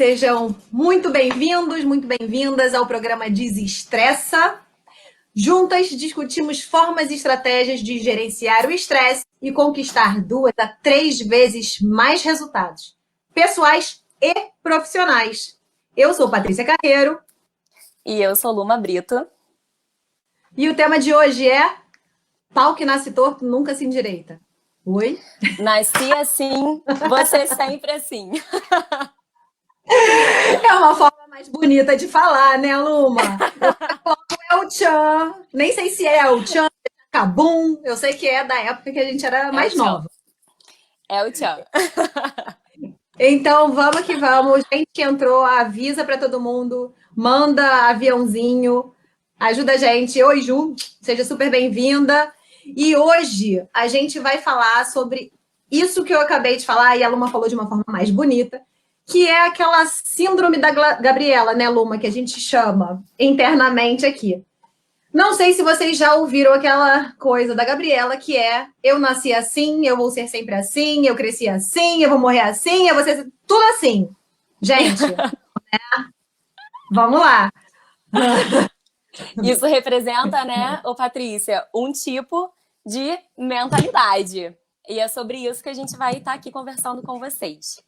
Sejam muito bem-vindos, muito bem-vindas ao programa Desestressa. Juntas discutimos formas e estratégias de gerenciar o estresse e conquistar 2 a 3 vezes mais resultados, pessoais e profissionais. Eu sou Patrícia Carreiro. E eu sou Luma Brito. E o tema de hoje é pau que nasce torto nunca se endireita. Oi? Nasci assim, você sempre assim. É uma forma mais bonita de falar, né, Luma? É o Tchan. Nem sei se é o Tchan, Cabum. Eu sei que é da época que a gente era mais nova. É o tchan. Então, vamos que vamos. Gente que entrou, avisa para todo mundo. Manda aviãozinho. Ajuda a gente. Oi, Ju. Seja super bem-vinda. E hoje a gente vai falar sobre isso que eu acabei de falar e a Luma falou de uma forma mais bonita, que é aquela síndrome da Gabriela, né, Luma, que a gente chama internamente aqui. Não sei se vocês já ouviram aquela coisa da Gabriela, que é eu nasci assim, eu vou ser sempre assim, eu cresci assim, eu vou morrer assim, eu vou ser tudo assim. Gente, né? Vamos lá. Isso representa, né, ô Patrícia, um tipo de mentalidade. E é sobre isso que a gente vai estar aqui conversando com vocês.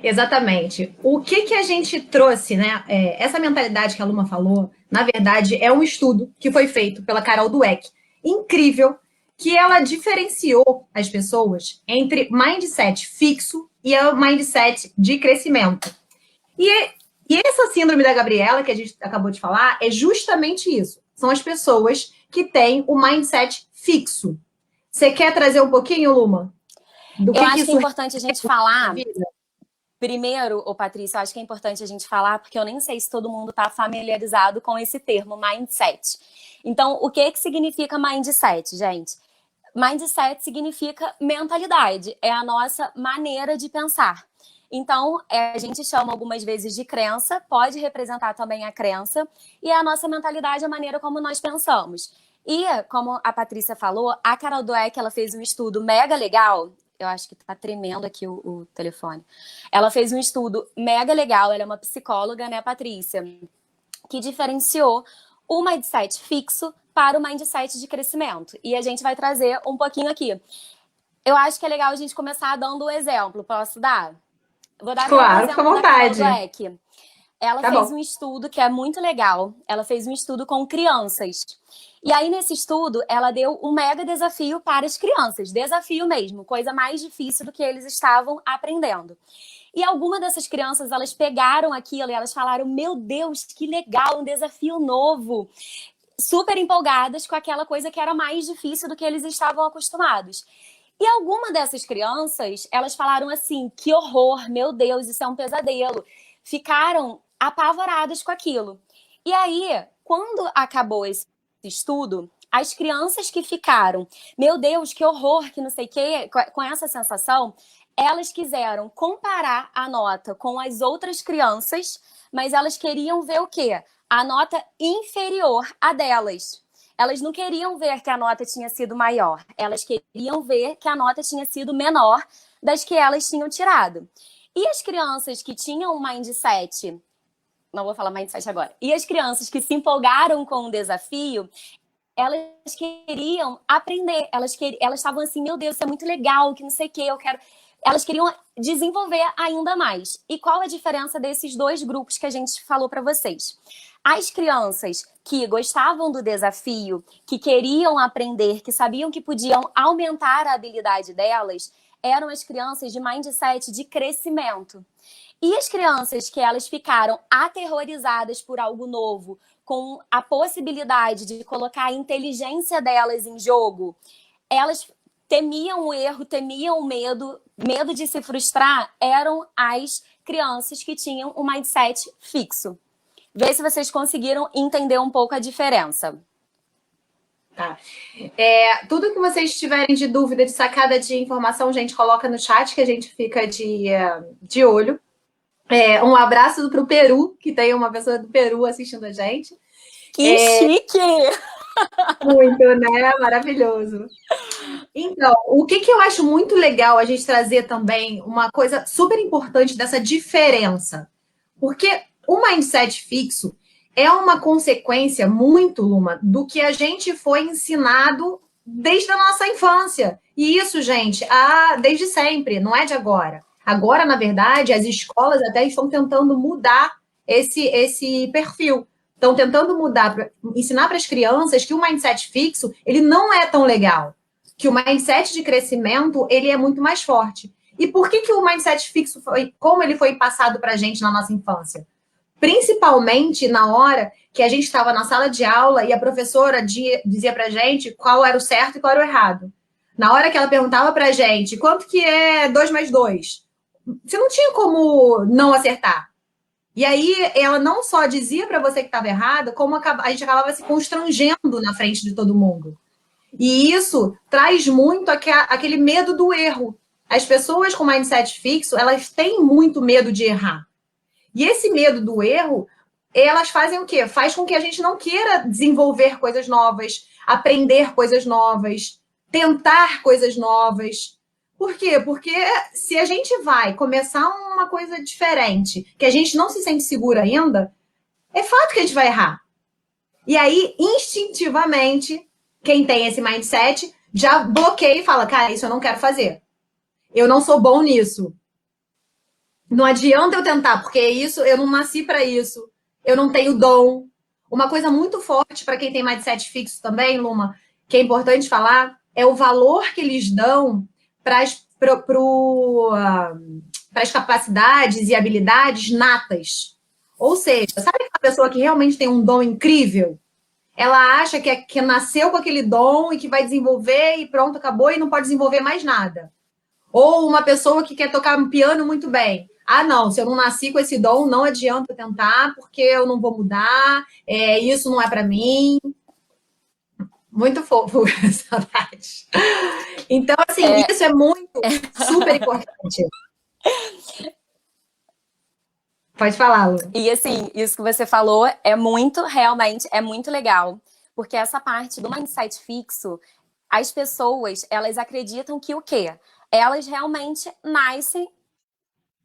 Exatamente. O que a gente trouxe, né? Essa mentalidade que a Luma falou, na verdade, é um estudo que foi feito pela Carol Dweck. Incrível, que ela diferenciou as pessoas entre mindset fixo e o mindset de crescimento. E essa síndrome da Gabriela, que a gente acabou de falar, é justamente isso. São as pessoas que têm o mindset fixo. Você quer trazer um pouquinho, Luma? Eu acho que é importante a gente falar. Primeiro, ô Patrícia, eu acho que é importante a gente falar, porque eu nem sei se todo mundo está familiarizado com esse termo, mindset. Então, o que significa mindset, gente? Mindset significa mentalidade, é a nossa maneira de pensar. Então, a gente chama algumas vezes de crença, pode representar também a crença, e a nossa mentalidade é a maneira como nós pensamos. E, como a Patrícia falou, a Carol Dweck, ela fez um estudo mega legal. Eu acho que tá tremendo aqui o telefone. Ela fez um estudo mega legal, ela é uma psicóloga, né, Patrícia? Que diferenciou o mindset fixo para o mindset de crescimento. E a gente vai trazer um pouquinho aqui. Eu acho que é legal a gente começar dando um exemplo. Posso dar? Vou dar claro, um exemplo com vontade. da Carol Dweck. Ela fez um estudo que é muito legal. Ela fez um estudo com crianças. E aí, nesse estudo, ela deu um mega desafio para as crianças. Desafio mesmo, coisa mais difícil do que eles estavam aprendendo. E algumas dessas crianças, elas pegaram aquilo e elas falaram, meu Deus, que legal, um desafio novo. Super empolgadas com aquela coisa que era mais difícil do que eles estavam acostumados. E algumas dessas crianças, elas falaram assim, que horror, meu Deus, isso é um pesadelo. Ficaram apavoradas com aquilo. E aí, quando acabou esse estudo, as crianças que ficaram, meu Deus, que horror, que não sei o quê, com essa sensação, elas quiseram comparar a nota com as outras crianças, mas elas queriam ver o quê? A nota inferior à delas. Elas não queriam ver que a nota tinha sido maior, elas queriam ver que a nota tinha sido menor das que elas tinham tirado. E as crianças que tinham um mindset, não vou falar mindset agora, e as crianças que se empolgaram com o desafio, elas queriam aprender, elas estavam assim, meu Deus, isso é muito legal, que não sei o que, eu quero... Elas queriam desenvolver ainda mais. E qual a diferença desses dois grupos que a gente falou para vocês? As crianças que gostavam do desafio, que queriam aprender, que sabiam que podiam aumentar a habilidade delas, eram as crianças de mindset de crescimento. E as crianças que elas ficaram aterrorizadas por algo novo, com a possibilidade de colocar a inteligência delas em jogo, elas temiam o erro, temiam o medo de se frustrar, eram as crianças que tinham um mindset fixo. Vê se vocês conseguiram entender um pouco a diferença. Tá. Tudo que vocês tiverem de dúvida, de sacada de informação, gente, coloca no chat que a gente fica de olho. Um abraço para o Peru, que tem uma pessoa do Peru assistindo a gente. Que chique! Muito, né? Maravilhoso. Então, o que eu acho muito legal a gente trazer também uma coisa super importante dessa diferença. Porque o mindset fixo é uma consequência muito, Luma, do que a gente foi ensinado desde a nossa infância. E isso, gente, desde sempre, não é de agora. Agora, na verdade, as escolas até estão tentando mudar esse perfil. Estão tentando mudar, ensinar para as crianças que o mindset fixo ele não é tão legal, que o mindset de crescimento ele é muito mais forte. E por que o mindset fixo foi, como ele foi passado para a gente na nossa infância? Principalmente na hora que a gente estava na sala de aula e a professora dizia para a gente qual era o certo e qual era o errado. Na hora que ela perguntava para a gente quanto que é 2 mais 2, você não tinha como não acertar. E aí ela não só dizia para você que estava errado, como a gente acabava se constrangendo na frente de todo mundo. E isso traz muito aquele medo do erro. As pessoas com mindset fixo, elas têm muito medo de errar. E esse medo do erro, elas fazem o quê? Faz com que a gente não queira desenvolver coisas novas, aprender coisas novas, tentar coisas novas. Por quê? Porque se a gente vai começar uma coisa diferente, que a gente não se sente segura ainda, é fato que a gente vai errar. E aí, instintivamente, quem tem esse mindset já bloqueia e fala: cara, isso eu não quero fazer. Eu não sou bom nisso. Não adianta eu tentar, porque isso eu não nasci para isso. Eu não tenho dom. Uma coisa muito forte para quem tem mindset fixo também, Luma, que é importante falar, é o valor que eles dão para as capacidades e habilidades natas. Ou seja, sabe aquela pessoa que realmente tem um dom incrível? Ela acha que nasceu com aquele dom e que vai desenvolver e pronto, acabou e não pode desenvolver mais nada. Ou uma pessoa que quer tocar um piano muito bem. Ah, não, se eu não nasci com esse dom, não adianta tentar, porque eu não vou mudar, isso não é para mim. Muito fofo, saudade. Então, assim, isso é muito, super importante. Pode falar, Lu. E assim, isso que você falou é muito, realmente, é muito legal. Porque essa parte do mindset fixo, as pessoas, elas acreditam que o quê? Elas realmente nascem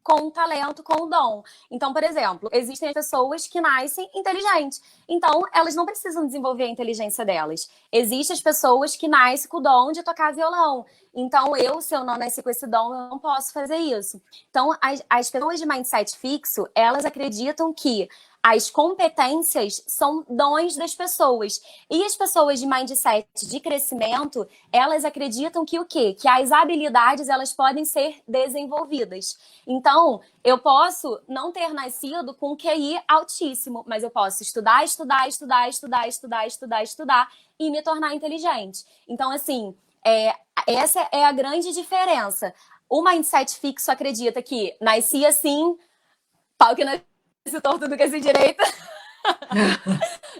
com o talento, com o dom. Então, por exemplo, existem pessoas que nascem inteligentes. Então, elas não precisam desenvolver a inteligência delas. Existem as pessoas que nascem com o dom de tocar violão. Então, se eu não nasci com esse dom, eu não posso fazer isso. Então, as pessoas de mindset fixo, elas acreditam que as competências são dons das pessoas. E as pessoas de mindset de crescimento, elas acreditam que o quê? Que as habilidades, elas podem ser desenvolvidas. Então, eu posso não ter nascido com QI altíssimo, mas eu posso estudar e me tornar inteligente. Então, assim, essa é a grande diferença. O mindset fixo acredita que nasci assim, pau que nasce torto do que se direita.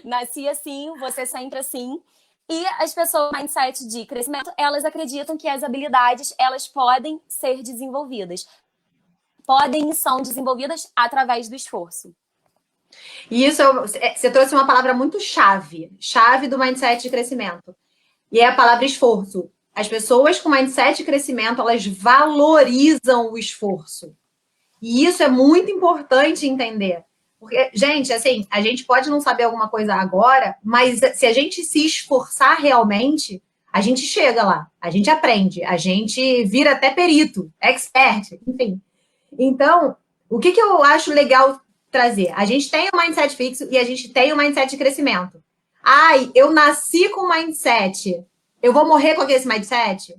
Nasci assim, você sempre assim. E as pessoas mindset de crescimento, elas acreditam que as habilidades, elas podem ser desenvolvidas. Podem e são desenvolvidas através do esforço. E isso, você trouxe uma palavra muito chave do mindset de crescimento. E é a palavra esforço. As pessoas com mindset de crescimento, elas valorizam o esforço. E isso é muito importante entender. Porque, gente, assim, a gente pode não saber alguma coisa agora, mas se a gente se esforçar realmente, a gente chega lá, a gente aprende, a gente vira até perito, expert, enfim. Então, o que eu acho legal trazer? A gente tem o mindset fixo e a gente tem o mindset de crescimento. Ai, eu nasci com mindset. Eu vou morrer com esse mindset?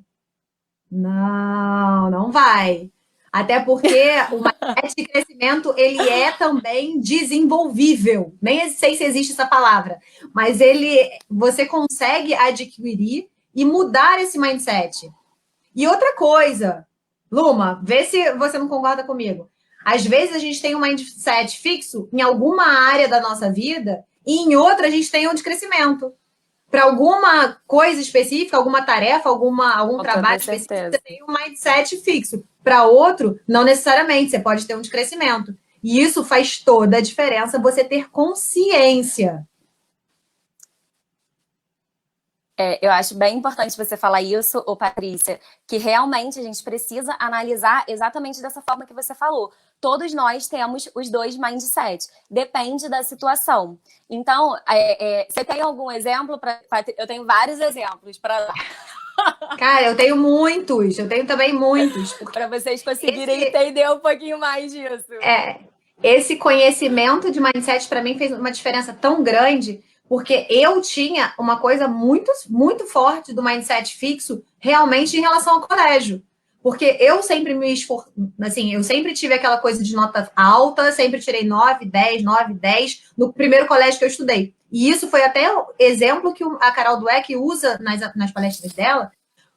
Não, não vai. Até porque o mindset de crescimento, ele é também desenvolvível. Nem sei se existe essa palavra, mas você consegue adquirir e mudar esse mindset. E outra coisa, Luma, vê se você não concorda comigo. Às vezes a gente tem um mindset fixo em alguma área da nossa vida e em outra a gente tem um de crescimento. Para alguma coisa específica, alguma tarefa, algum trabalho específico, você tem um mindset fixo. Para outro, não necessariamente, você pode ter um de crescimento. E isso faz toda a diferença, você ter consciência. Eu acho bem importante você falar isso, ô Patrícia, que realmente a gente precisa analisar exatamente dessa forma que você falou. Todos nós temos os dois mindset, depende da situação. Então, você tem algum exemplo? Eu tenho vários exemplos para dar. Cara, eu tenho também muitos. Para vocês conseguirem entender um pouquinho mais disso. Esse conhecimento de mindset para mim fez uma diferença tão grande, porque eu tinha uma coisa muito, muito forte do mindset fixo realmente em relação ao colégio. Porque eu sempre me esforcei, assim, eu sempre tive aquela coisa de nota alta, sempre tirei 9, 10 no primeiro colégio que eu estudei. E isso foi até o exemplo que a Carol Dweck usa nas palestras dela,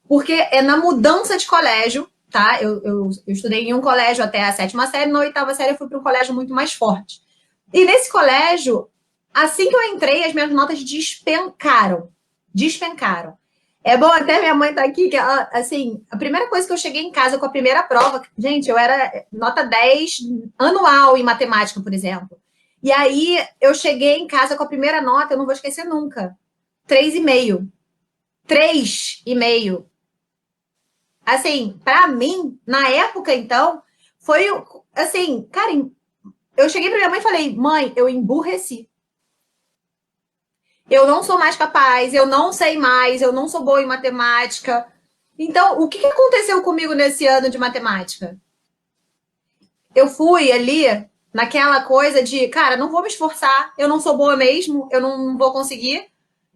porque é na mudança de colégio, tá? Eu estudei em um colégio até a 7ª série, na 8ª série eu fui para um colégio muito mais forte. E nesse colégio, assim que eu entrei, as minhas notas despencaram. Despencaram. É bom, até minha mãe tá aqui, que ela, assim, a primeira coisa que eu cheguei em casa com a primeira prova, gente, eu era nota 10 anual em matemática, por exemplo. E aí eu cheguei em casa com a primeira nota, eu não vou esquecer nunca. 3,5. 3,5. Assim, para mim, na época, então, foi assim, cara, eu cheguei para minha mãe e falei, mãe, eu emburreci. Eu não sou mais capaz, eu não sei mais, eu não sou boa em matemática. Então, o que aconteceu comigo nesse ano de matemática? Eu fui ali naquela coisa de, cara, não vou me esforçar, eu não sou boa mesmo, eu não vou conseguir.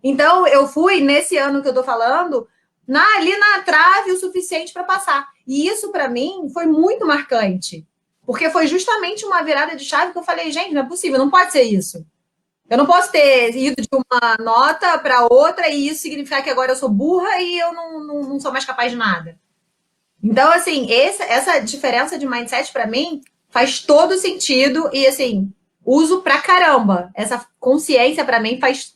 Então, eu fui nesse ano que eu tô falando, ali na trave o suficiente para passar. E isso, para mim, foi muito marcante. Porque foi justamente uma virada de chave que eu falei, gente, não é possível, não pode ser isso. Eu não posso ter ido de uma nota para outra e isso significar que agora eu sou burra e eu não sou mais capaz de nada. Então, assim, essa diferença de mindset, para mim, faz todo sentido e, assim, uso pra caramba. Essa consciência, para mim, faz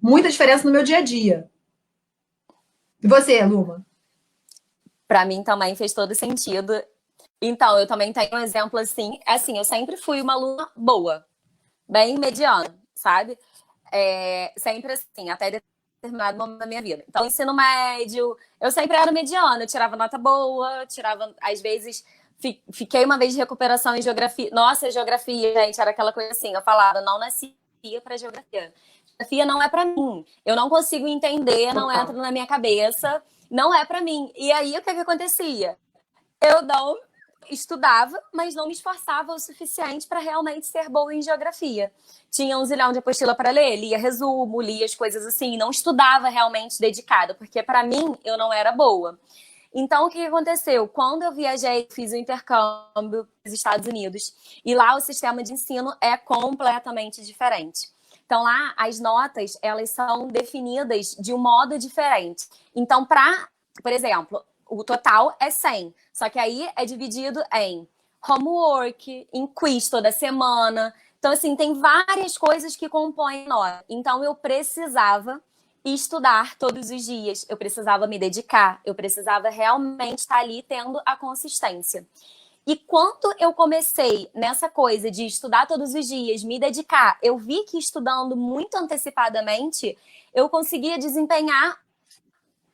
muita diferença no meu dia a dia. E você, Luma? Para mim também fez todo sentido. Então, eu também tenho um exemplo assim. Assim, eu sempre fui uma aluna boa, bem mediana, sabe? Sempre assim, até determinado momento da minha vida. Então, ensino médio, eu sempre era mediana, eu tirava nota boa, tirava, às vezes, fiquei uma vez de recuperação em geografia. Nossa, geografia, gente, era aquela coisa assim, eu falava, não nascia para geografia. Geografia não é para mim. Eu não consigo entender, não entra na minha cabeça, não é para mim. E aí, o que acontecia? Eu não estudava, mas não me esforçava o suficiente para realmente ser boa em geografia. Tinha um zilhão de apostila para ler, lia resumo, lia as coisas assim, não estudava realmente dedicada, porque para mim eu não era boa. Então, o que aconteceu? Quando eu viajei, fiz o intercâmbio nos Estados Unidos, e lá o sistema de ensino é completamente diferente. Então, lá, as notas, elas são definidas de um modo diferente. Então, por exemplo, o total é 100, só que aí é dividido em homework, em quiz toda semana. Então, assim, tem várias coisas que compõem a nota. Então, eu precisava estudar todos os dias, eu precisava me dedicar, eu precisava realmente estar ali tendo a consistência. E quando eu comecei nessa coisa de estudar todos os dias, me dedicar, eu vi que estudando muito antecipadamente, eu conseguia desempenhar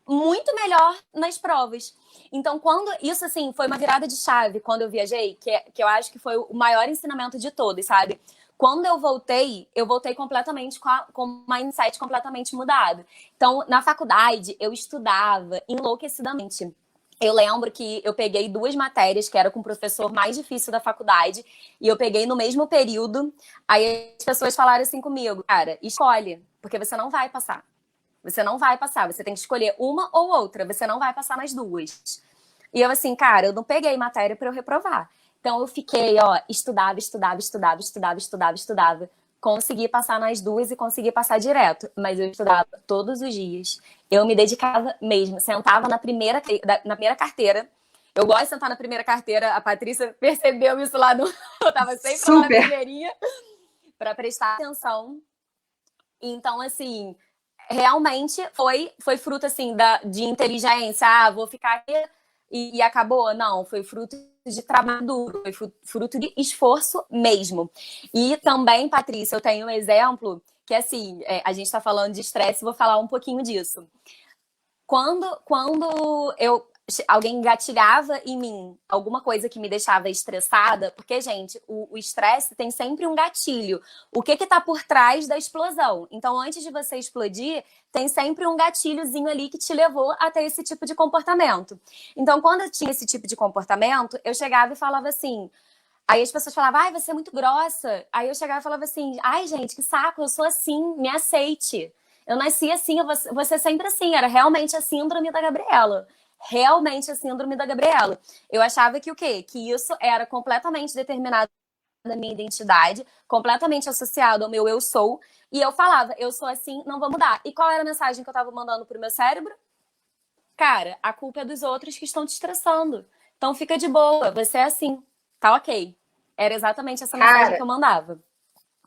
muito melhor nas provas. Então, isso, assim, foi uma virada de chave quando eu viajei, que eu acho que foi o maior ensinamento de todos, sabe? Quando eu voltei completamente com um mindset completamente mudado. Então, na faculdade, eu estudava enlouquecidamente. Eu lembro que eu peguei 2 matérias, que era com o professor mais difícil da faculdade, e eu peguei no mesmo período. Aí as pessoas falaram assim comigo, cara, escolhe, porque você não vai passar. Você não vai passar, você tem que escolher uma ou outra, você não vai passar nas duas. E eu assim, cara, eu não peguei matéria para eu reprovar. Então eu fiquei, estudava. Consegui passar nas duas e consegui passar direto. Mas eu estudava todos os dias. Eu me dedicava mesmo. Sentava na primeira carteira. Eu gosto de sentar na primeira carteira. A Patrícia percebeu isso lá no... Eu tava sempre lá na primeirinha para prestar atenção. Então, assim, realmente foi fruto, assim, de inteligência. Vou ficar aqui e acabou. Não, foi fruto de trabalho duro, foi fruto de esforço mesmo. E também, Patrícia, eu tenho um exemplo Que assim, a gente tá falando de estresse, vou falar um pouquinho disso. Quando alguém engatilhava em mim alguma coisa que me deixava estressada, porque, gente, o estresse tem sempre um gatilho. O que tá por trás da explosão? Então, antes de você explodir, tem sempre um gatilhozinho ali que te levou até esse tipo de comportamento. Então, quando eu tinha esse tipo de comportamento, eu chegava e falava assim. Aí as pessoas falavam, ai, você é muito grossa. Aí eu chegava e falava assim, ai, gente, que saco, eu sou assim, me aceite. Eu nasci assim, eu vou ser sempre assim. Era realmente a síndrome da Gabriela. Realmente a síndrome da Gabriela. Eu achava que o quê? Que isso era completamente determinado da minha identidade, completamente associado ao meu eu sou. E eu falava, eu sou assim, não vou mudar. E qual era a mensagem que eu tava mandando pro meu cérebro? Cara, a culpa é dos outros que estão te estressando. Então fica de boa, você é assim, tá ok. Era exatamente essa mensagem Cara, que eu mandava.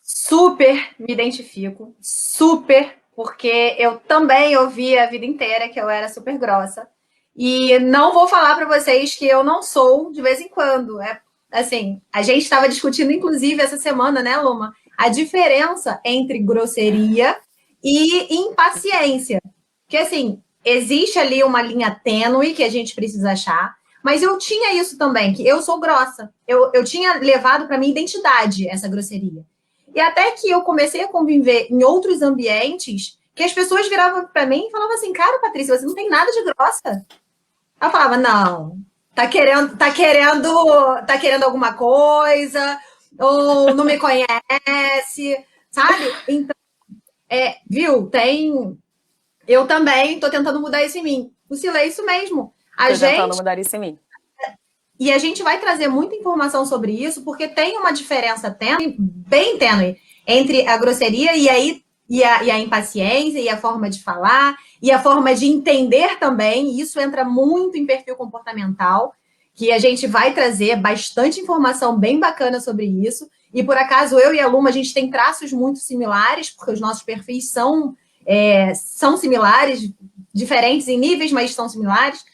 super me identifico, super, porque eu também ouvi a vida inteira que eu era super grossa. E não vou falar para vocês que eu não sou de vez em quando. É assim, a gente estava discutindo, inclusive, essa semana, né, Luma, a diferença entre grosseria e impaciência. Que assim, existe ali uma linha tênue que a gente precisa achar, mas eu tinha isso também, que eu sou grossa. Eu tinha levado para minha identidade essa grosseria. E até que eu comecei a conviver em outros ambientes, que as pessoas viravam para mim e falavam assim: Cara, Patrícia, você não tem nada de grossa. Eu falava: Não, tá querendo alguma coisa, ou não me conhece, sabe? Então, viu? Eu também tô tentando mudar isso em mim. O Cila, é isso mesmo. A Tô tentando gente mudar isso em mim. E a gente vai trazer muita informação sobre isso, porque tem uma diferença tênue, bem tênue, entre a grosseria e a impaciência, e a forma de falar, e a forma de entender também. Isso entra muito em perfil comportamental, que a gente vai trazer bastante informação bem bacana sobre isso. E por acaso eu e a Luma, a gente tem traços muito similares, porque os nossos perfis são similares, diferentes em níveis, mas são similares.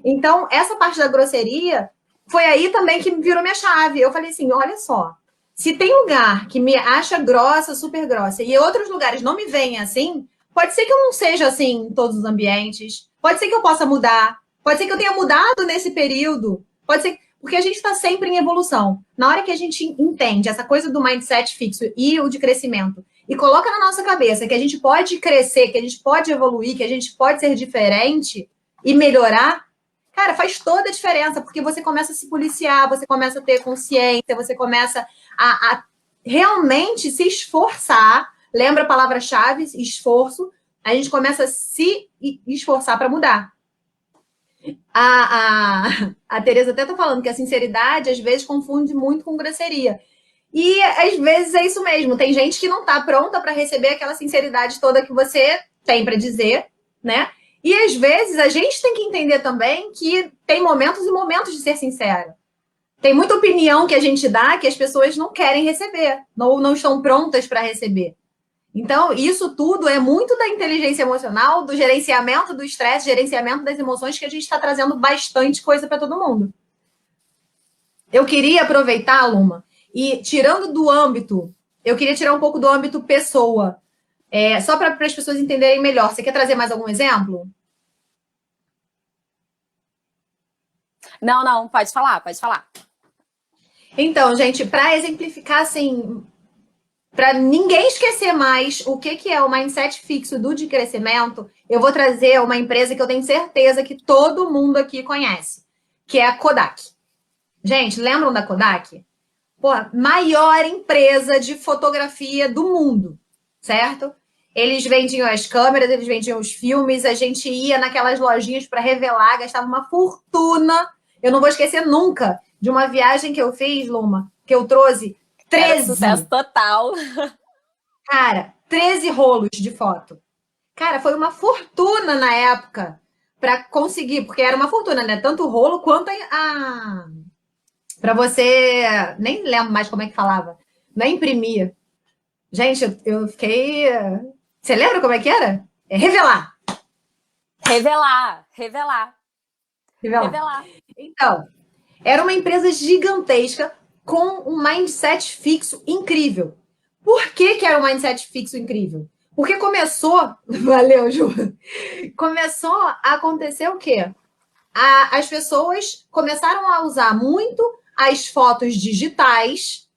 Então, essa parte da grosseria foi aí também que virou minha chave. Eu falei assim: olha só, se tem lugar que me acha grossa, super grossa, e outros lugares não me veem assim, pode ser que eu não seja assim em todos os ambientes, pode ser que eu possa mudar, pode ser que eu tenha mudado nesse período, pode ser. Porque a gente está sempre em evolução. Na hora que a gente entende essa coisa do mindset fixo e o de crescimento, e coloca na nossa cabeça que a gente pode crescer, que a gente pode evoluir, que a gente pode ser diferente e melhorar, cara, faz toda a diferença, porque você começa a se policiar, você começa a ter consciência, você começa a realmente se esforçar. Lembra a palavra-chave, esforço? A gente começa a se esforçar para mudar. A Tereza até está falando que a sinceridade, às vezes, confunde muito com grosseria. E, às vezes, é isso mesmo. Tem gente que não está pronta para receber aquela sinceridade toda que você tem para dizer, né? E às vezes a gente tem que entender também que tem momentos e momentos de ser sincero. Tem muita opinião que a gente dá que as pessoas não querem receber, não estão prontas para receber. Então, isso tudo é muito da inteligência emocional, do gerenciamento do estresse, gerenciamento das emoções, que a gente está trazendo bastante coisa para todo mundo. Eu queria aproveitar, Luma, e tirando do âmbito, eu queria tirar um pouco do âmbito pessoa, só para as pessoas entenderem melhor. Você quer trazer mais algum exemplo? Não, pode falar, pode falar. Então, gente, para exemplificar assim, para ninguém esquecer mais o que é o mindset fixo do de crescimento, eu vou trazer uma empresa que eu tenho certeza que todo mundo aqui conhece, que é a Kodak. Gente, lembram da Kodak? Pô, maior empresa de fotografia do mundo, certo? Eles vendiam as câmeras, eles vendiam os filmes, a gente ia naquelas lojinhas para revelar, gastava uma fortuna. Eu não vou esquecer nunca de uma viagem que eu fiz, Luma, que eu trouxe Era sucesso 13, total. cara, 13 rolos de foto. Cara, foi uma fortuna na época para conseguir, porque era uma fortuna, né? Tanto o rolo quanto para você, nem lembro mais como é que falava, não é imprimir. Gente, eu fiquei. Você lembra como é que era? Revelar. Revelar, revelar, Revelar. revelar. Então, era uma empresa gigantesca com um mindset fixo incrível. Por que era um mindset fixo incrível? Porque começou, valeu, Ju, começou a acontecer o quê? As pessoas começaram a usar muito as fotos digitais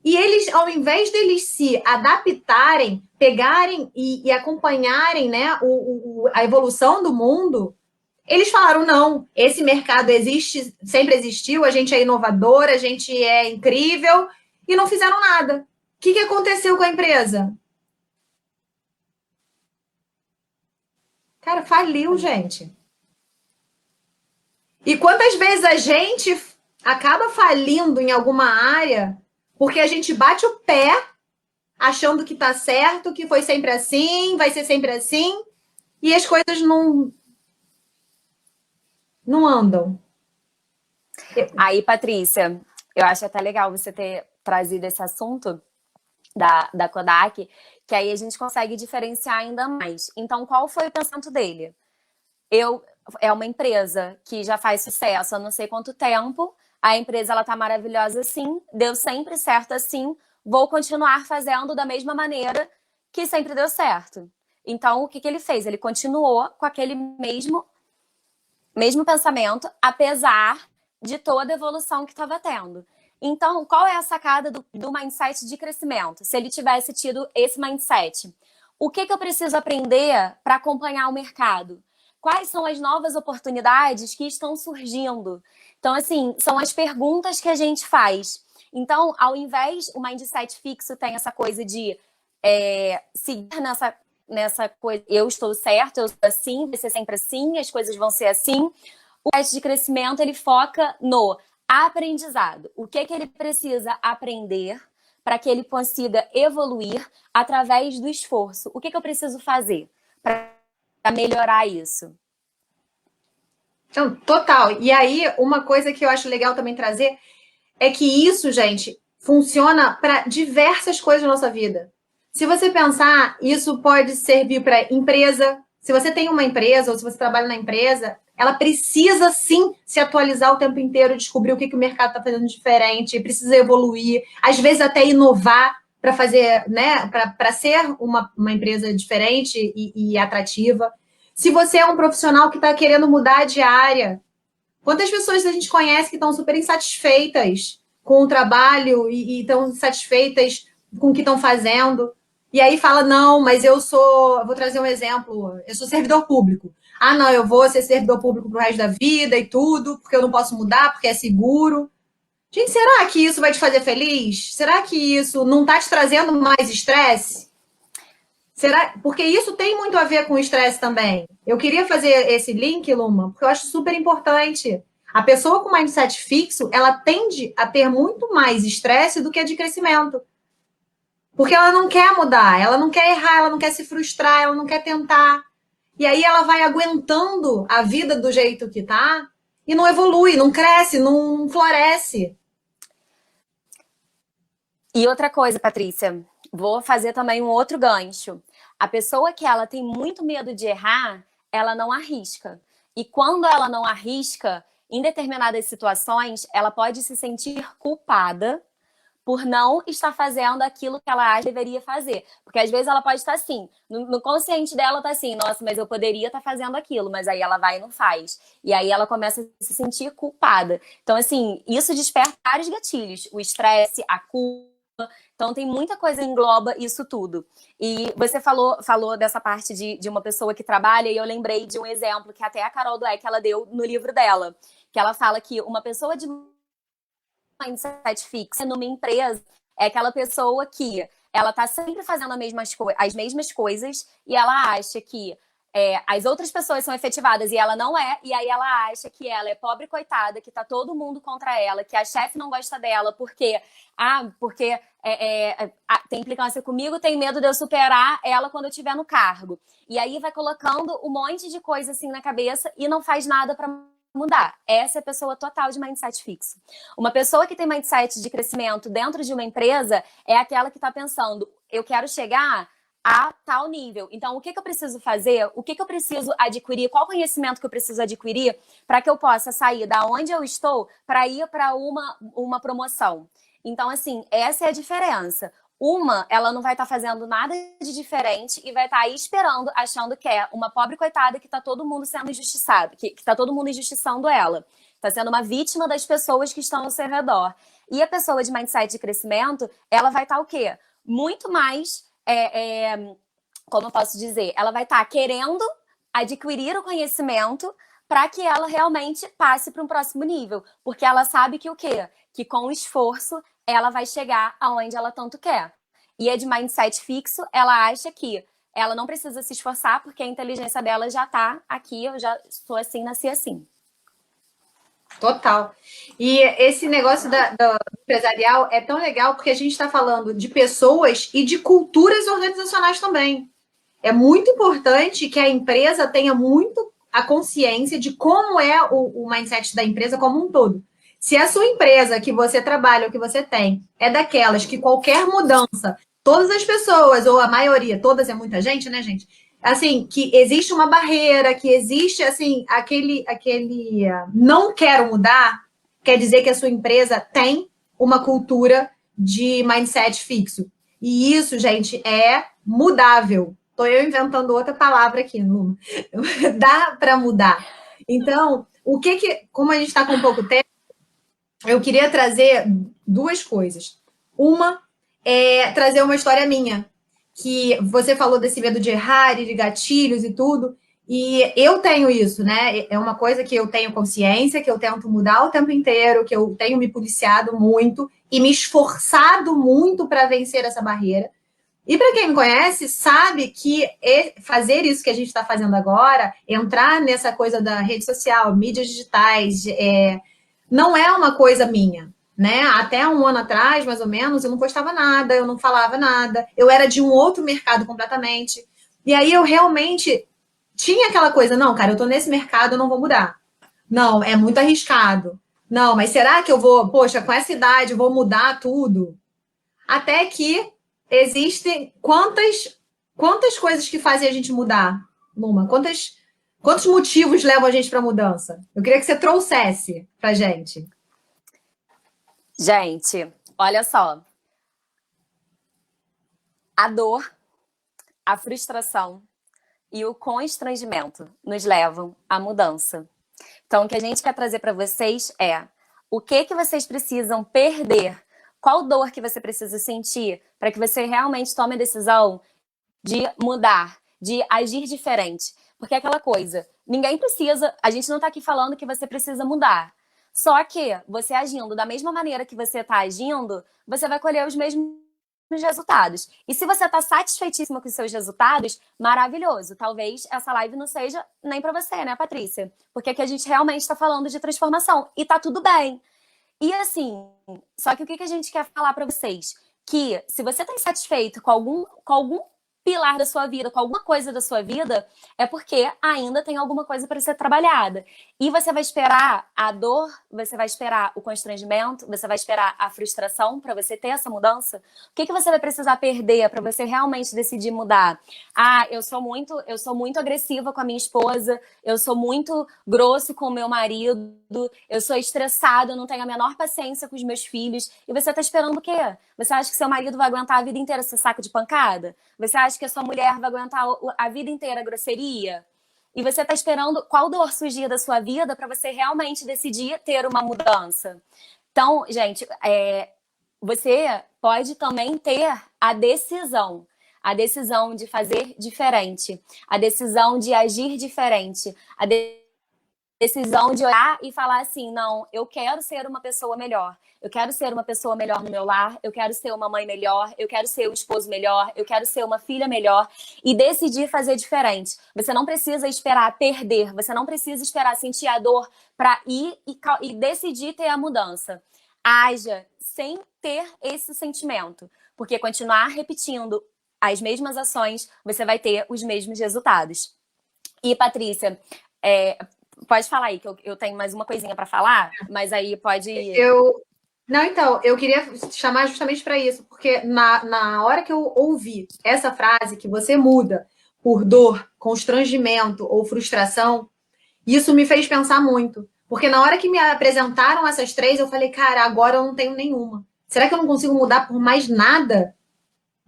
e eles, ao invés deles se adaptarem, pegarem e acompanharem, né, a evolução do mundo, eles falaram, não, esse mercado existe, sempre existiu, a gente é inovador, a gente é incrível, e não fizeram nada. O que aconteceu com a empresa? Cara, faliu, gente. E quantas vezes a gente acaba falindo em alguma área porque a gente bate o pé achando que tá certo, que foi sempre assim, vai ser sempre assim, e as coisas não andam. Aí, Patrícia, eu acho até legal você ter trazido esse assunto da Kodak, que aí a gente consegue diferenciar ainda mais. Então, qual foi o pensamento dele? É uma empresa que já faz sucesso há não sei quanto tempo, a empresa ela tá maravilhosa assim, deu sempre certo assim, vou continuar fazendo da mesma maneira que sempre deu certo. Então, o que ele fez? Ele continuou com aquele mesmo pensamento, apesar de toda a evolução que estava tendo. Então, qual é a sacada do mindset de crescimento? Se ele tivesse tido esse mindset, o que eu preciso aprender para acompanhar o mercado? Quais são as novas oportunidades que estão surgindo? Então, assim, são as perguntas que a gente faz. Então, ao invés, o mindset fixo tem essa coisa de seguir nessa coisa, eu estou certo, eu sou assim, vai ser sempre assim, as coisas vão ser assim. O teste de crescimento, ele foca no aprendizado. O que ele precisa aprender para que ele consiga evoluir através do esforço? O que eu preciso fazer para melhorar isso? Então, total. E aí, uma coisa que eu acho legal também trazer é que isso, gente, funciona para diversas coisas na nossa vida. Se você pensar, isso pode servir para empresa. Se você tem uma empresa ou se você trabalha na empresa, ela precisa sim se atualizar o tempo inteiro, descobrir o que o mercado está fazendo diferente, precisa evoluir, às vezes até inovar para fazer, né, para ser uma empresa diferente e atrativa. Se você é um profissional que está querendo mudar de área, quantas pessoas a gente conhece que estão super insatisfeitas com o trabalho e estão insatisfeitas com o que estão fazendo? E aí fala, não, mas vou trazer um exemplo, eu sou servidor público. Ah, não, eu vou ser servidor público pro resto da vida e tudo, porque eu não posso mudar, porque é seguro. Gente, será que isso vai te fazer feliz? Será que isso não está te trazendo mais estresse? Será? Porque isso tem muito a ver com o estresse também. Eu queria fazer esse link, Luma, porque eu acho super importante. A pessoa com mindset fixo, ela tende a ter muito mais estresse do que a de crescimento. Porque ela não quer mudar, ela não quer errar, ela não quer se frustrar, ela não quer tentar. E aí ela vai aguentando a vida do jeito que tá e não evolui, não cresce, não floresce. E outra coisa, Patrícia, vou fazer também um outro gancho. A pessoa que ela tem muito medo de errar, ela não arrisca. E quando ela não arrisca, em determinadas situações, ela pode se sentir culpada por não estar fazendo aquilo que ela acha que deveria fazer. Porque às vezes ela pode estar assim, no consciente dela tá assim, nossa, mas eu poderia estar fazendo aquilo, mas aí ela vai e não faz. E aí ela começa a se sentir culpada. Então, assim, isso desperta vários gatilhos. O estresse, a culpa. Então, tem muita coisa que engloba isso tudo. E você falou dessa parte de uma pessoa que trabalha, e eu lembrei de um exemplo que até a Carol Dweck ela deu no livro dela, que ela fala que uma pessoa de mindset fixo numa empresa é aquela pessoa que ela tá sempre fazendo as mesmas coisas e ela acha que as outras pessoas são efetivadas e ela não é, e aí ela acha que ela é pobre coitada, que tá todo mundo contra ela, que a chefe não gosta dela porque tem implicância comigo, tem medo de eu superar ela quando eu estiver no cargo. E aí vai colocando um monte de coisa assim na cabeça e não faz nada para mudar. Essa é a pessoa total de mindset fixo. Uma pessoa que tem mindset de crescimento dentro de uma empresa é aquela que está pensando, eu quero chegar a tal nível. Então, o que eu preciso fazer? O que eu preciso adquirir? Qual conhecimento que eu preciso adquirir para que eu possa sair da onde eu estou para ir para uma promoção? Então, assim, essa é a diferença. ela não vai estar fazendo nada de diferente e vai estar aí esperando, achando que é uma pobre coitada que tá todo mundo sendo injustiçado, que tá todo mundo injustiçando ela. Tá sendo uma vítima das pessoas que estão ao seu redor. E a pessoa de mindset de crescimento, ela vai estar o quê? Muito mais, como eu posso dizer, ela vai estar querendo adquirir o conhecimento para que ela realmente passe para um próximo nível. Porque ela sabe que o quê? Que com o esforço ela vai chegar aonde ela tanto quer. E a de mindset fixo, ela acha que ela não precisa se esforçar porque a inteligência dela já está aqui, eu já sou assim, nasci assim. Total. E esse negócio do empresarial é tão legal porque a gente está falando de pessoas e de culturas organizacionais também. É muito importante que a empresa tenha muito a consciência de como é o mindset da empresa como um todo. Se a sua empresa que você trabalha ou que você tem é daquelas que qualquer mudança, todas as pessoas, ou a maioria, todas é muita gente, né, gente? Assim, que existe uma barreira, que existe, assim, aquele não quero mudar, quer dizer que a sua empresa tem uma cultura de mindset fixo. E isso, gente, é mudável. Estou eu inventando outra palavra aqui, Luma. Dá para mudar. Então, como a gente está com pouco tempo, eu queria trazer duas coisas. Uma é trazer uma história minha, que você falou desse medo de errar e de gatilhos e tudo, e eu tenho isso, né? É uma coisa que eu tenho consciência, que eu tento mudar o tempo inteiro, que eu tenho me policiado muito e me esforçado muito para vencer essa barreira. E para quem me conhece, sabe que fazer isso que a gente está fazendo agora, entrar nessa coisa da rede social, mídias digitais, não é uma coisa minha, né? Até um ano atrás, mais ou menos, eu não postava nada, eu não falava nada, eu era de um outro mercado completamente. E aí eu realmente tinha aquela coisa, não, cara, eu tô nesse mercado, eu não vou mudar. Não, é muito arriscado. Não, mas será que eu vou, poxa, com essa idade, eu vou mudar tudo? Até que existem quantas coisas que fazem a gente mudar, Luma? Quantos motivos levam a gente para a mudança? Eu queria que você trouxesse para gente. Gente, olha só. A dor, a frustração e o constrangimento nos levam à mudança. Então, o que a gente quer trazer para vocês é o que vocês precisam perder, qual dor que você precisa sentir para que você realmente tome a decisão de mudar, de agir diferente. Porque é aquela coisa, ninguém precisa, a gente não está aqui falando que você precisa mudar. Só que você agindo da mesma maneira que você está agindo, você vai colher os mesmos resultados. E se você está satisfeitíssima com os seus resultados, maravilhoso. Talvez essa live não seja nem para você, né, Patrícia? Porque aqui a gente realmente está falando de transformação. E tá tudo bem. E assim, só que o que a gente quer falar para vocês? Que se você está insatisfeito com algum pilar da sua vida, com alguma coisa da sua vida, é porque ainda tem alguma coisa para ser trabalhada. E você vai esperar a dor, você vai esperar o constrangimento, você vai esperar a frustração para você ter essa mudança? O que você vai precisar perder para você realmente decidir mudar? Ah, eu sou muito agressiva com a minha esposa, eu sou muito grosso com o meu marido, eu sou estressado, eu não tenho a menor paciência com os meus filhos. E você tá esperando o quê? Você acha que seu marido vai aguentar a vida inteira esse saco de pancada? Você acha que a sua mulher vai aguentar a vida inteira a grosseria? E você está esperando qual dor surgir da sua vida para você realmente decidir ter uma mudança. Então, gente, você pode também ter a decisão de fazer diferente, a decisão de agir diferente, a decisão de olhar e falar assim, não, eu quero ser uma pessoa melhor. Eu quero ser uma pessoa melhor no meu lar, eu quero ser uma mãe melhor, eu quero ser um esposo melhor, eu quero ser uma filha melhor e decidir fazer diferente. Você não precisa esperar perder, você não precisa esperar sentir a dor para ir e decidir ter a mudança. Haja sem ter esse sentimento, porque continuar repetindo as mesmas ações, você vai ter os mesmos resultados. E, Patrícia, pode falar aí, que eu tenho mais uma coisinha para falar, mas aí pode... Não, então, eu queria chamar justamente para isso, porque na hora que eu ouvi essa frase, que você muda por dor, constrangimento ou frustração, isso me fez pensar muito. Porque na hora que me apresentaram essas três, eu falei, cara, agora eu não tenho nenhuma. Será que eu não consigo mudar por mais nada?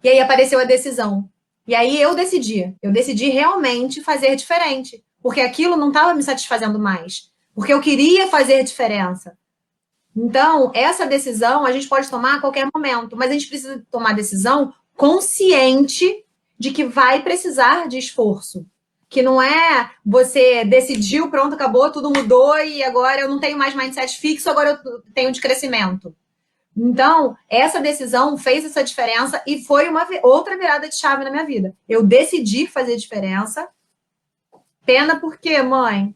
E aí apareceu a decisão. E aí eu decidi realmente fazer diferente, porque aquilo não estava me satisfazendo mais, porque eu queria fazer diferença. Então, essa decisão a gente pode tomar a qualquer momento, mas a gente precisa tomar a decisão consciente de que vai precisar de esforço. Que não é você decidiu, pronto, acabou, tudo mudou e agora eu não tenho mais mindset fixo, agora eu tenho de crescimento. Então, essa decisão fez essa diferença e foi uma outra virada de chave na minha vida. Eu decidi fazer diferença. Pena porque, mãe,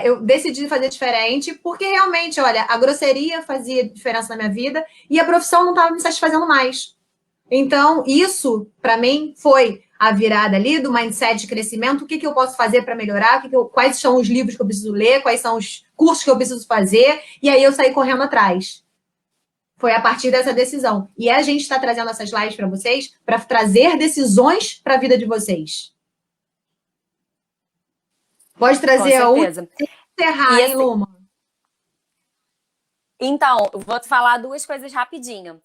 eu decidi fazer diferente porque realmente, olha, a grosseria fazia diferença na minha vida e a profissão não estava me satisfazendo mais. Então, isso, para mim, foi a virada ali do mindset de crescimento. O que, que eu posso fazer para melhorar? Quais são os livros que eu preciso ler? Quais são os cursos que eu preciso fazer? E aí eu saí correndo atrás. Foi a partir dessa decisão. E a gente está trazendo essas lives para vocês para trazer decisões para a vida de vocês. Pode trazer a última. Encerrar, hein, Luma? Então, vou te falar duas coisas rapidinho.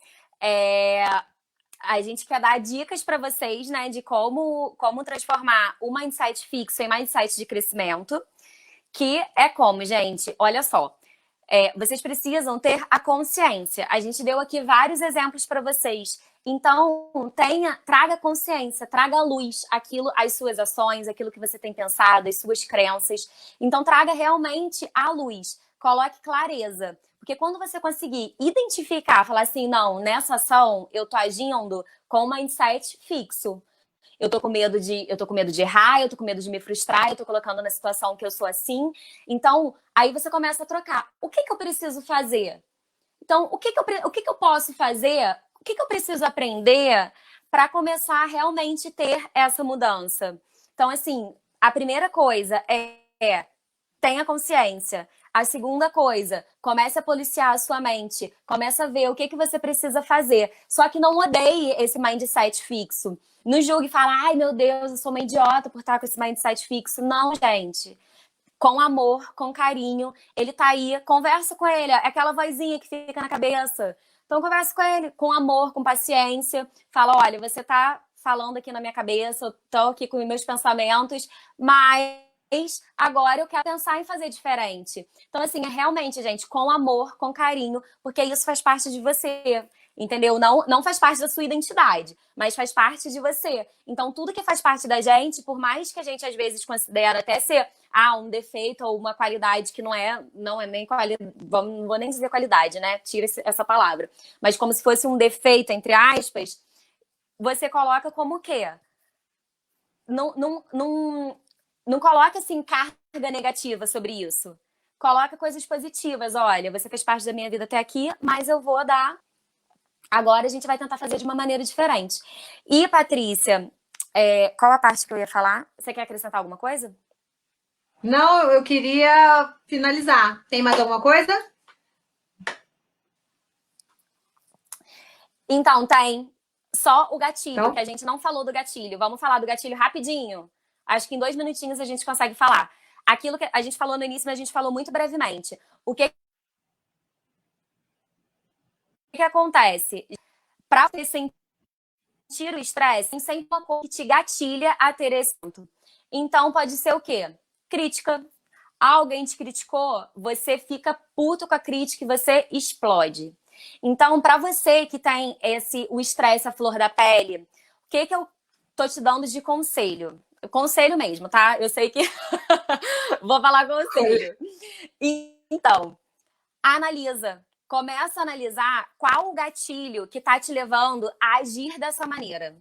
A gente quer dar dicas para vocês, né, de como transformar o mindset fixo em mindset de crescimento. Que é como, gente, olha só. Vocês precisam ter a consciência. A gente deu aqui vários exemplos para vocês. Então, traga consciência, traga à luz as suas ações, aquilo que você tem pensado, as suas crenças. Então, traga realmente à luz. Coloque clareza. Porque quando você conseguir identificar, falar assim, não, nessa ação eu tô agindo com um mindset fixo. Eu tô com medo de errar, eu tô com medo de me frustrar, eu tô colocando na situação que eu sou assim. Então, aí você começa a trocar. O que eu preciso fazer? Então, o que eu posso fazer? O que eu preciso aprender para começar a realmente ter essa mudança? Então, assim, a primeira coisa é tenha consciência. A segunda coisa, comece a policiar a sua mente. Comece a ver o que você precisa fazer. Só que não odeie esse mindset fixo. Não julgue e fala, ai meu Deus, eu sou uma idiota por estar com esse mindset fixo. Não, gente. Com amor, com carinho, ele tá aí, conversa com ele. É aquela vozinha que fica na cabeça. Então conversa com ele, com amor, com paciência. Fala, olha, você tá falando aqui na minha cabeça, eu tô aqui com os meus pensamentos, mas agora eu quero pensar em fazer diferente. Então, assim, realmente, gente, com amor, com carinho, porque isso faz parte de você, entendeu? Não faz parte da sua identidade, mas faz parte de você. Então, tudo que faz parte da gente, por mais que a gente às vezes considere até ser um defeito ou uma qualidade que não é nem qualidade, não vou nem dizer qualidade, né? Tira essa palavra. Mas como se fosse um defeito, entre aspas, você coloca como o quê? Não coloca, assim, carga negativa sobre isso. Coloca coisas positivas. Olha, você fez parte da minha vida até aqui, mas eu vou dar... Agora a gente vai tentar fazer de uma maneira diferente. E, Patrícia, qual a parte que eu ia falar? Você quer acrescentar alguma coisa? Não, eu queria finalizar. Tem mais alguma coisa? Então, tem. Só o gatilho, que a gente não falou do gatilho. Vamos falar do gatilho rapidinho? Acho que em 2 minutinhos a gente consegue falar. Aquilo que a gente falou no início, mas a gente falou muito brevemente. O que acontece? Para você sentir o estresse, tem sempre uma coisa que te gatilha a ter esse ponto. Então, pode ser o quê? Crítica. Alguém te criticou, você fica puto com a crítica e você explode. Então, para você que tem o estresse à flor da pele, o que eu tô te dando de conselho? Conselho mesmo, tá? Eu sei que vou falar conselho. Então, analisa. Começa a analisar qual o gatilho que tá te levando a agir dessa maneira.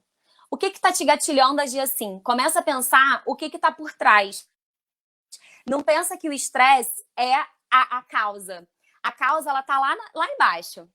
O que tá te gatilhando a agir assim? Começa a pensar o que tá por trás. Não pensa que o estresse é a causa. A causa, ela tá lá embaixo.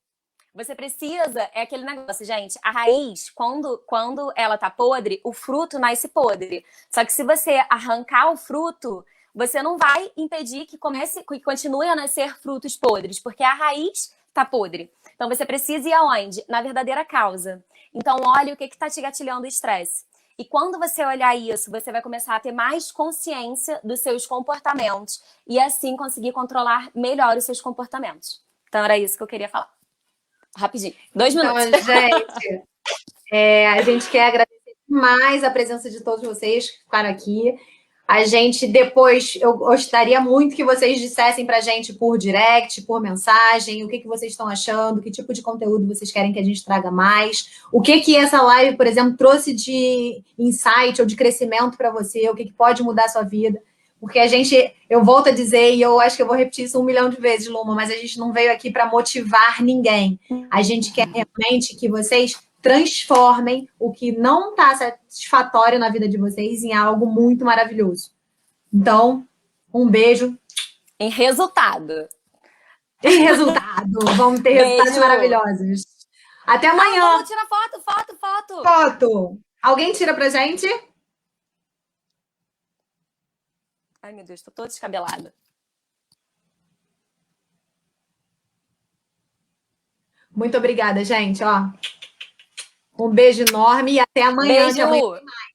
Você precisa, é aquele negócio, gente, a raiz, quando ela tá podre, o fruto nasce podre. Só que se você arrancar o fruto, você não vai impedir que continue a nascer frutos podres, porque a raiz tá podre. Então você precisa ir aonde? Na verdadeira causa. Então olha o que tá te gatilhando o estresse. E quando você olhar isso, você vai começar a ter mais consciência dos seus comportamentos e assim conseguir controlar melhor os seus comportamentos. Então era isso que eu queria falar. Rapidinho. 2 minutos. Então, gente, A gente quer agradecer demais a presença de todos vocês que ficaram aqui. A gente depois, eu gostaria muito que vocês dissessem pra gente por direct, por mensagem, o que vocês estão achando, que tipo de conteúdo vocês querem que a gente traga mais, o que essa live, por exemplo, trouxe de insight ou de crescimento para você, o que pode mudar a sua vida. Porque a gente, eu volto a dizer, e eu acho que eu vou repetir isso 1 milhão de vezes, Luma, mas a gente não veio aqui para motivar ninguém. A gente quer realmente que vocês transformem o que não está satisfatório na vida de vocês em algo muito maravilhoso. Então, um beijo. Em resultado. Em resultado. Vamos ter resultados maravilhosos. Até amanhã. Vamos tirar foto. Foto. Alguém tira pra gente? Ai, meu Deus, tô toda descabelada. Muito obrigada, gente. Ó, um beijo enorme e até amanhã. Beijo. Que amanhã tem mais.